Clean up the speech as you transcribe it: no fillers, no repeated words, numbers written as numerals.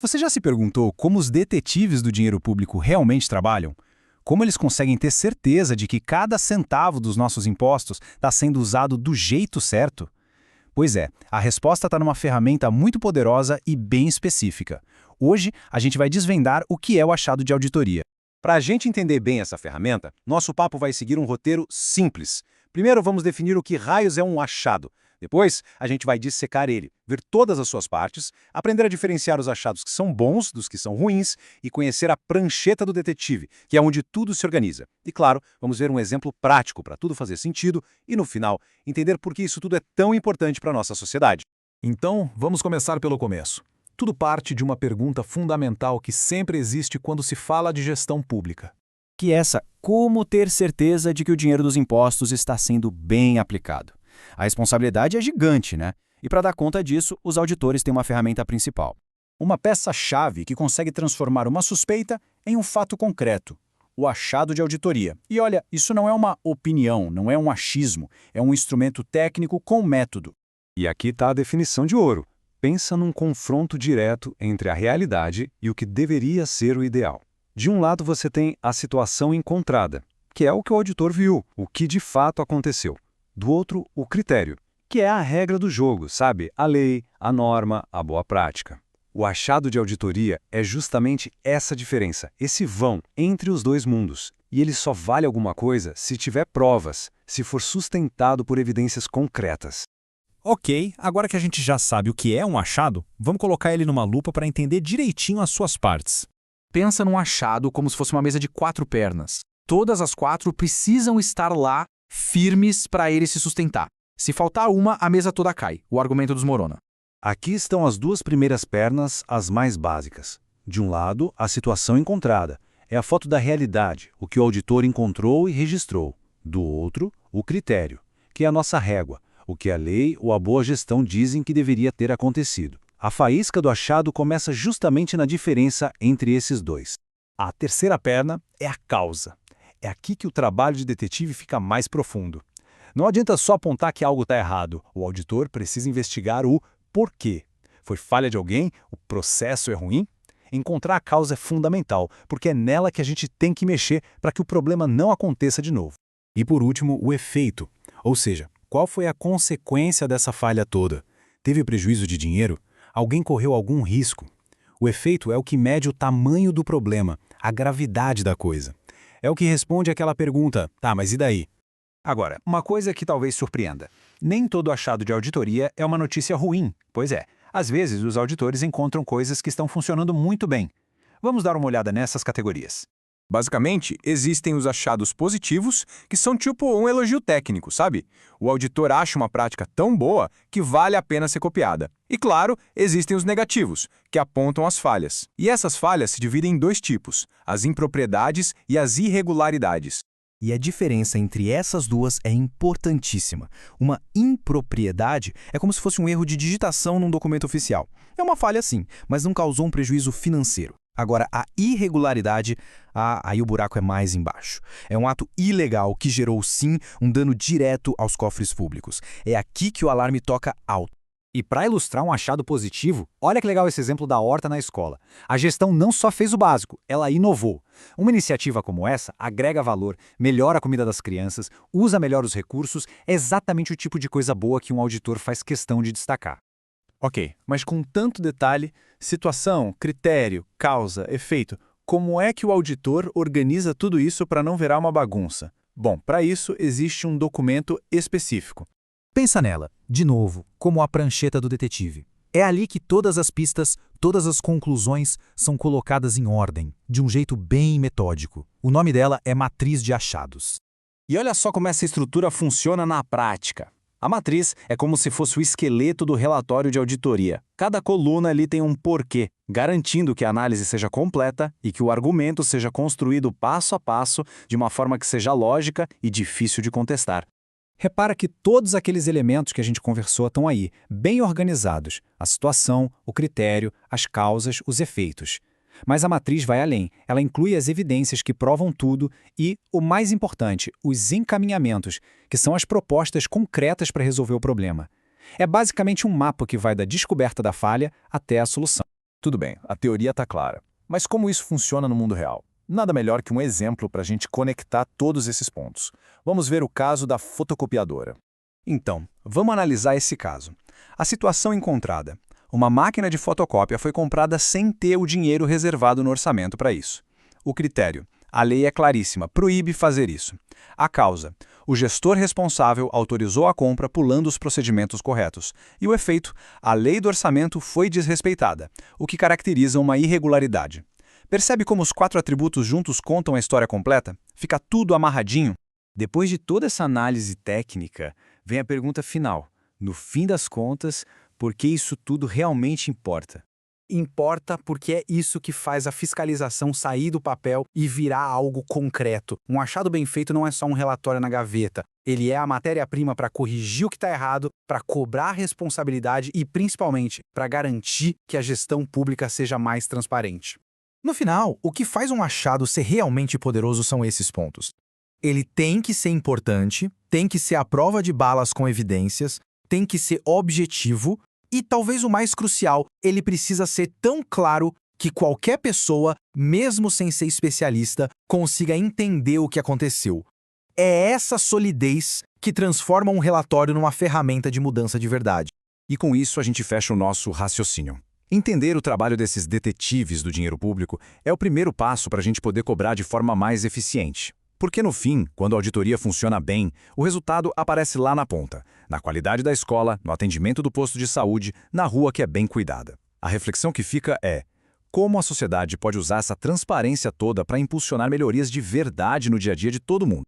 Você já se perguntou como os detetives do dinheiro público realmente trabalham? Como eles conseguem ter certeza de que cada centavo dos nossos impostos está sendo usado do jeito certo? Pois é, a resposta está numa ferramenta muito poderosa e bem específica. Hoje, a gente vai desvendar o que é o achado de auditoria. Para a gente entender bem essa ferramenta, nosso papo vai seguir um roteiro simples. Primeiro, vamos definir o que raios é um achado. Depois, a gente vai dissecar ele, ver todas as suas partes, aprender a diferenciar os achados que são bons dos que são ruins e conhecer a prancheta do detetive, que é onde tudo se organiza. E claro, vamos ver um exemplo prático para tudo fazer sentido e, no final, entender por que isso tudo é tão importante para a nossa sociedade. Então, vamos começar pelo começo. Tudo parte de uma pergunta fundamental que sempre existe quando se fala de gestão pública. Que é essa: como ter certeza de que o dinheiro dos impostos está sendo bem aplicado? A responsabilidade é gigante, né? E para dar conta disso, os auditores têm uma ferramenta principal. Uma peça-chave que consegue transformar uma suspeita em um fato concreto: o achado de auditoria. E olha, isso não é uma opinião, não é um achismo, é um instrumento técnico com método. E aqui está a definição de ouro. Pensa num confronto direto entre a realidade e o que deveria ser o ideal. De um lado você tem a situação encontrada, que é o que o auditor viu, o que de fato aconteceu. Do outro, o critério, que é a regra do jogo, sabe? A lei, a norma, a boa prática. O achado de auditoria é justamente essa diferença, esse vão entre os dois mundos. E ele só vale alguma coisa se tiver provas, se for sustentado por evidências concretas. Ok, agora que a gente já sabe o que é um achado, vamos colocar ele numa lupa para entender direitinho as suas partes. Pensa num achado como se fosse uma mesa de 4 pernas. Todas as 4 precisam estar lá, firmes para ele se sustentar. Se faltar uma, a mesa toda cai. O argumento desmorona. Aqui estão as duas primeiras pernas, as mais básicas. De um lado, a situação encontrada. É a foto da realidade, o que o auditor encontrou e registrou. Do outro, o critério, que é a nossa régua, o que a lei ou a boa gestão dizem que deveria ter acontecido. A faísca do achado começa justamente na diferença entre esses dois. A terceira perna é a causa. É aqui que o trabalho de detetive fica mais profundo. Não adianta só apontar que algo está errado. O auditor precisa investigar o porquê. Foi falha de alguém? O processo é ruim? Encontrar a causa é fundamental, porque é nela que a gente tem que mexer para que o problema não aconteça de novo. E por último, o efeito. Ou seja, qual foi a consequência dessa falha toda? Teve prejuízo de dinheiro? Alguém correu algum risco? O efeito é o que mede o tamanho do problema, a gravidade da coisa. É o que responde àquela pergunta: tá, mas e daí? Agora, uma coisa que talvez surpreenda. Nem todo achado de auditoria é uma notícia ruim. Pois é, às vezes os auditores encontram coisas que estão funcionando muito bem. Vamos dar uma olhada nessas categorias. Basicamente, existem os achados positivos, que são tipo um elogio técnico, sabe? O auditor acha uma prática tão boa que vale a pena ser copiada. E claro, existem os negativos, que apontam as falhas. E essas falhas se dividem em 2 tipos: as impropriedades e as irregularidades. E a diferença entre essas duas é importantíssima. Uma impropriedade é como se fosse um erro de digitação num documento oficial. É uma falha sim, mas não causou um prejuízo financeiro. Agora, a irregularidade, aí o buraco é mais embaixo. É um ato ilegal que gerou, sim, um dano direto aos cofres públicos. É aqui que o alarme toca alto. E para ilustrar um achado positivo, olha que legal esse exemplo da horta na escola. A gestão não só fez o básico, ela inovou. Uma iniciativa como essa agrega valor, melhora a comida das crianças, usa melhor os recursos, é exatamente o tipo de coisa boa que um auditor faz questão de destacar. Ok, mas com tanto detalhe, situação, critério, causa, efeito, como é que o auditor organiza tudo isso para não virar uma bagunça? Bom, para isso existe um documento específico. Pensa nela, de novo, como a prancheta do detetive. É ali que todas as pistas, todas as conclusões são colocadas em ordem, de um jeito bem metódico. O nome dela é matriz de achados. E olha só como essa estrutura funciona na prática. A matriz é como se fosse o esqueleto do relatório de auditoria. Cada coluna ali tem um porquê, garantindo que a análise seja completa e que o argumento seja construído passo a passo de uma forma que seja lógica e difícil de contestar. Repara que todos aqueles elementos que a gente conversou estão aí, bem organizados: a situação, o critério, as causas, os efeitos. Mas a matriz vai além, ela inclui as evidências que provam tudo e, o mais importante, os encaminhamentos, que são as propostas concretas para resolver o problema. É basicamente um mapa que vai da descoberta da falha até a solução. Tudo bem, a teoria está clara. Mas como isso funciona no mundo real? Nada melhor que um exemplo para a gente conectar todos esses pontos. Vamos ver o caso da fotocopiadora. Então, vamos analisar esse caso. A situação encontrada. Uma máquina de fotocópia foi comprada sem ter o dinheiro reservado no orçamento para isso. O critério. A lei é claríssima, proíbe fazer isso. A causa. O gestor responsável autorizou a compra pulando os procedimentos corretos. E o efeito. A lei do orçamento foi desrespeitada, o que caracteriza uma irregularidade. Percebe como os 4 atributos juntos contam a história completa? Fica tudo amarradinho? Depois de toda essa análise técnica, vem a pergunta final. No fim das contas, por que isso tudo realmente importa? Importa porque é isso que faz a fiscalização sair do papel e virar algo concreto. Um achado bem feito não é só um relatório na gaveta. Ele é a matéria-prima para corrigir o que está errado, para cobrar a responsabilidade e, principalmente, para garantir que a gestão pública seja mais transparente. No final, o que faz um achado ser realmente poderoso são esses pontos. Ele tem que ser importante, tem que ser a prova de balas com evidências, tem que ser objetivo e, talvez o mais crucial, ele precisa ser tão claro que qualquer pessoa, mesmo sem ser especialista, consiga entender o que aconteceu. É essa solidez que transforma um relatório numa ferramenta de mudança de verdade. E com isso a gente fecha o nosso raciocínio. Entender o trabalho desses detetives do dinheiro público é o primeiro passo para a gente poder cobrar de forma mais eficiente. Porque no fim, quando a auditoria funciona bem, o resultado aparece lá na ponta, na qualidade da escola, no atendimento do posto de saúde, na rua que é bem cuidada. A reflexão que fica é: como a sociedade pode usar essa transparência toda para impulsionar melhorias de verdade no dia a dia de todo mundo?